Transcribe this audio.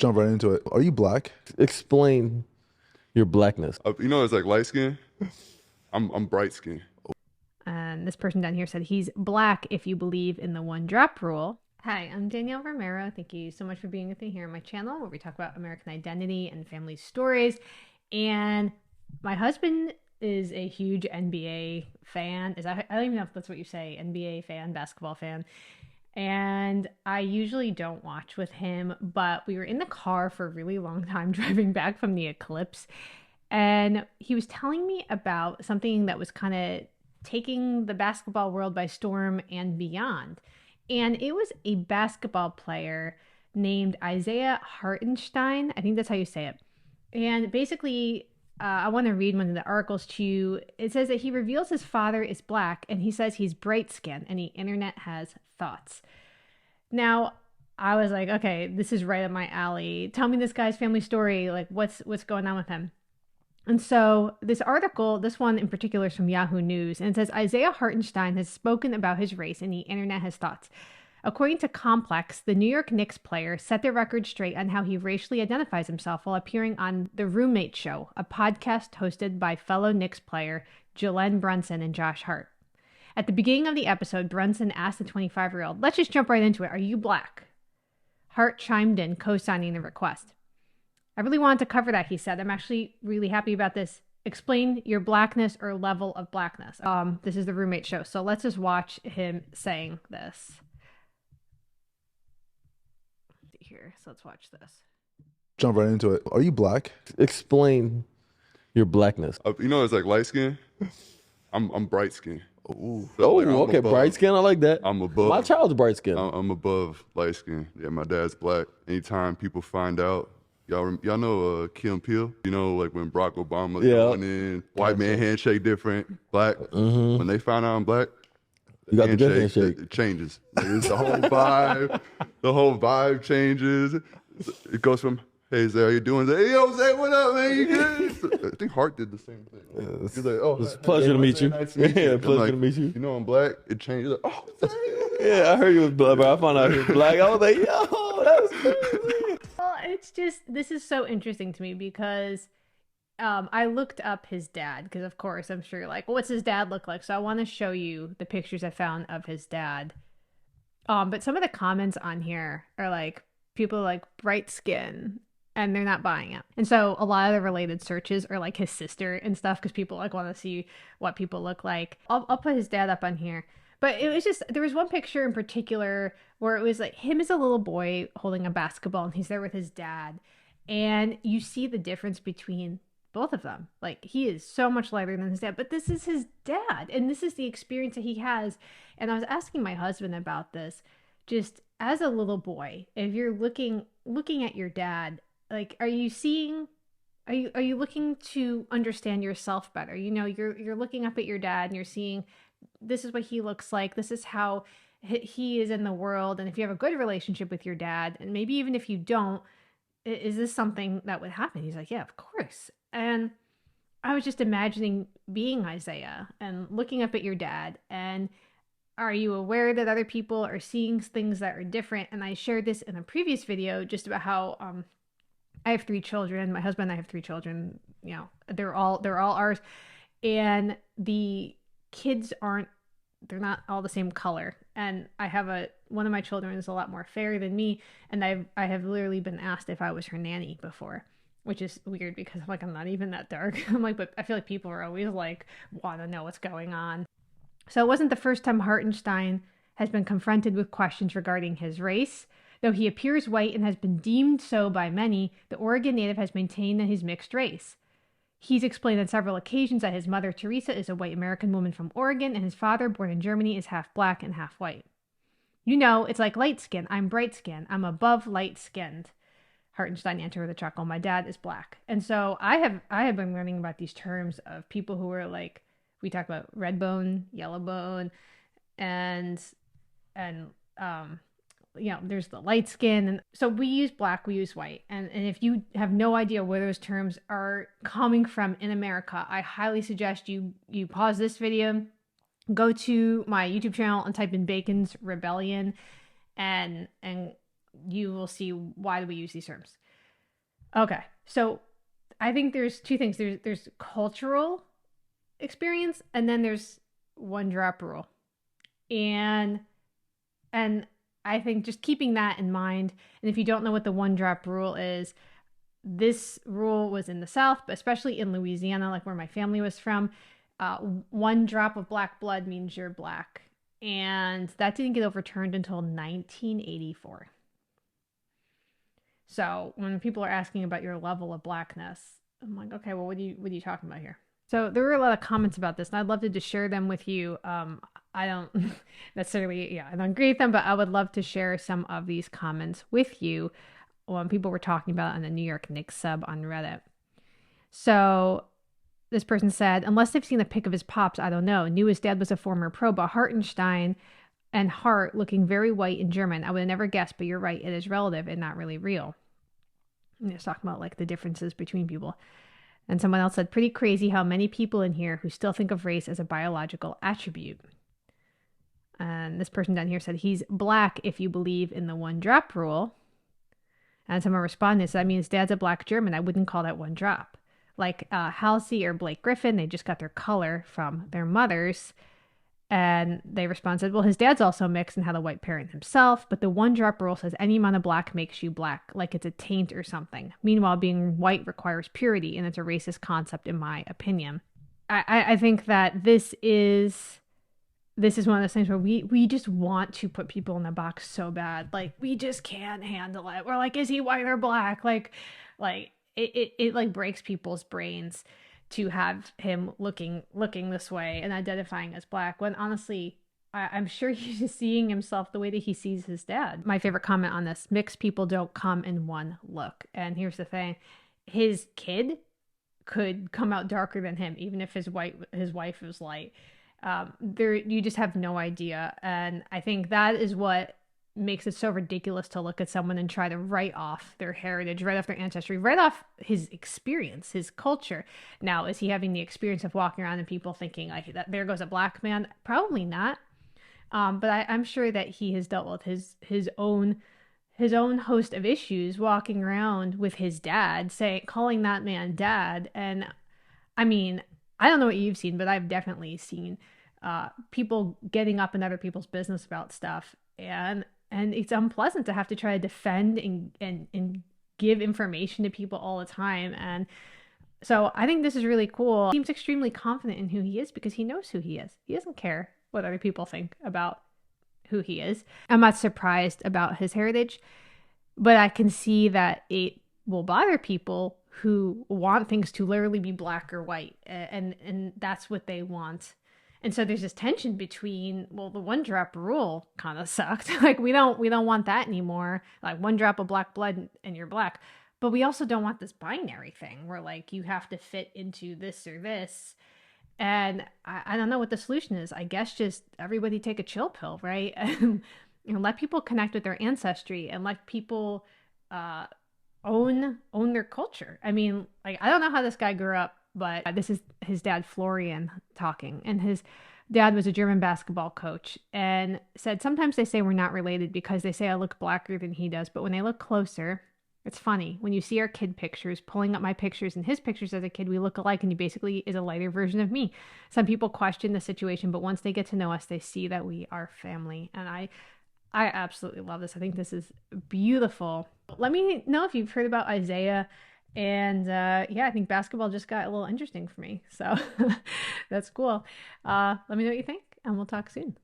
Jump right into it. Are you black? Explain your blackness. It's like light skin. I'm bright skin. And this person down here said he's black if you believe in the one drop rule. Hi, I'm Danielle Romero. Thank you so much for being with me here on my channel where we talk about American identity and family stories. And my husband is a huge NBA fan. I don't even know if that's what you say, NBA fan, basketball fan. And I usually don't watch with him, but we were in the car for a really long time driving back from the eclipse. And he was telling me about something that was kind of taking the basketball world by storm and beyond. And it was a basketball player named Isaiah Hartenstein. I think that's how you say it. And basically, I want to read one of the articles to you. It says that he reveals his father is black and he says he's bright skinned and the internet has thoughts. Now, I was like, okay, this is right up my alley. Tell me this guy's family story. Like, what's going on with him? And so this article, this one in particular is from Yahoo News, and it says Isaiah Hartenstein has spoken about his race and the internet has thoughts. According to Complex, the New York Knicks player set the record straight on how he racially identifies himself while appearing on The Roommate Show, a podcast hosted by fellow Knicks player Jalen Brunson and Josh Hart. At the beginning of the episode, Brunson asked the 25-year-old, "Let's just jump right into it. Are you black?" Hart chimed in, co-signing the request. "I really wanted to cover that," he said. "I'm actually really happy about this. Explain your blackness or level of blackness." This is The Roommate Show, so let's just watch him saying this. Here, so let's watch this. Jump right into it. Are you black? Explain your blackness. It's like light skin. I'm bright skin. Ooh. So, like, I'm Okay, above. bright skin. I like that. I'm above. My child's bright skin. I'm above light skin. Yeah, my dad's black. Anytime people find out, y'all know Kim Peel. Like when Barack Obama going in, white man handshake different, black. When they find out I'm black, You got the good handshake. It changes. Like, it's the whole vibe. The whole vibe changes. It goes from, "Hey, Zay, how you doing?" Hey, yo, Zay, what up, man? You good? I think Hart did the same thing. He's like, "Oh, It's a pleasure to meet you." Nice to meet you. Yeah, I'm pleasure like, to meet you. I'm black. It changes. Like, "Oh, Zay." Yeah, I heard you was black, but I found out you was black. I was like, yo, that's crazy. Well, it's just, this is so interesting to me because I looked up his dad because, of course, I'm sure you're like, well, what's his dad look like? So I want to show you the pictures I found of his dad. But some of the comments on here are like, people like bright skin and they're not buying it. And so a lot of the related searches are like his sister and stuff because people like want to see what people look like. I'll put his dad up on here. But it was just, there was one picture in particular where it was like him as a little boy holding a basketball and he's there with his dad. And you see the difference between both of them. Like, he is so much lighter than his dad, but this is his dad. And this is the experience that he has. And I was asking my husband about this, just as a little boy, if you're looking at your dad, like, are you looking to understand yourself better? You're looking up at your dad and you're seeing, this is what he looks like. This is how he is in the world. And if you have a good relationship with your dad, and maybe even if you don't, is this something that would happen? He's like, yeah, of course. And I was just imagining being Isaiah and looking up at your dad. And are you aware that other people are seeing things that are different? And I shared this in a previous video just about how I have 3 children. My husband and I have 3 children. They're all ours. And the kids they're not all the same color. And I have one of my children is a lot more fair than me. And I have literally been asked if I was her nanny before, which is weird because I'm not even that dark. I'm like, but I feel like people are always like, want to know what's going on. So it wasn't the first time Hartenstein has been confronted with questions regarding his race. Though he appears white and has been deemed so by many, the Oregon native has maintained that he's mixed race. He's explained on several occasions that his mother, Teresa, is a white American woman from Oregon, and his father, born in Germany, is half black and half white. It's like light skin. I'm bright skin. I'm above light skinned. Hartenstein answered with a chuckle. My dad is black. And so I have been learning about these terms of people who are like, we talk about red bone, yellow bone, and there's the light skin. And so we use black, we use white. And if you have no idea where those terms are coming from in America, I highly suggest you pause this video, go to my YouTube channel and type in Bacon's Rebellion, and you will see why we use these terms. Okay. So I think there's two things. There's cultural experience and then there's one drop rule. And and I think just keeping that in mind, and if you don't know what the one drop rule is, this rule was in the South, but especially in Louisiana, like where my family was from. One drop of black blood means you're black. And that didn't get overturned until 1984. So when people are asking about your level of blackness, I'm like, okay, well, what are you talking about here? So there were a lot of comments about this, and I'd love to just share them with you. I don't necessarily, yeah, I don't agree with them, but I would love to share some of these comments with you when people were talking about it on the New York Knicks sub on Reddit. So this person said, unless they've seen a pic of his pops, I don't know. Knew his dad was a former pro, but Hartenstein and Hart looking very white and German. I would have never guessed, but you're right. It is relative and not really real. And just talking about like the differences between people. And someone else said, pretty crazy how many people in here who still think of race as a biological attribute. And this person down here said, he's black if you believe in the one drop rule. And someone responded and said, I mean, his dad's a black German. I wouldn't call that one drop. Like Halsey or Blake Griffin, they just got their color from their mothers. And they responded, well, his dad's also mixed and had a white parent himself, but the one drop rule says any amount of black makes you black, like it's a taint or something. Meanwhile, being white requires purity, and it's a racist concept, in my opinion. I think that this is one of those things where we just want to put people in a box so bad. Like, we just can't handle it. We're like, is he white or black? Like it like breaks people's brains to have him looking this way and identifying as black, when honestly I'm sure he's just seeing himself the way that he sees his dad. My favorite comment on this: mixed people don't come in one look. And here's the thing, his kid could come out darker than him, even if his wife was light. There, you just have no idea. And I think that is what makes it so ridiculous to look at someone and try to write off their heritage, write off their ancestry, write off his experience, his culture. Now, is he having the experience of walking around and people thinking like that there goes a black man? Probably not. But I'm sure that he has dealt with his own host of issues walking around with his dad, calling that man dad. And I mean, I don't know what you've seen, but I've definitely seen people getting up in other people's business about stuff, and it's unpleasant to have to try to defend and give information to people all the time. And so I think this is really cool. He seems extremely confident in who he is because he knows who he is. He doesn't care what other people think about who he is. I'm not surprised about his heritage, but I can see that it will bother people who want things to literally be black or white, and that's what they want. And so there's this tension between, well, the one drop rule kind of sucked. Like we don't want that anymore. Like one drop of black blood and you're black. But we also don't want this binary thing where like you have to fit into this or this. And I don't know what the solution is. I guess just everybody take a chill pill, right? And let people connect with their ancestry and let people own their culture. I mean, like I don't know how this guy grew up, but this is his dad, Florian, talking. And his dad was a German basketball coach and said, sometimes they say we're not related because they say I look blacker than he does. But when they look closer, it's funny. When you see our kid pictures, pulling up my pictures and his pictures as a kid, we look alike and he basically is a lighter version of me. Some people question the situation, but once they get to know us, they see that we are family. And I absolutely love this. I think this is beautiful. Let me know if you've heard about Isaiah. And yeah, I think basketball just got a little interesting for me. So that's cool. Let me know what you think, and we'll talk soon.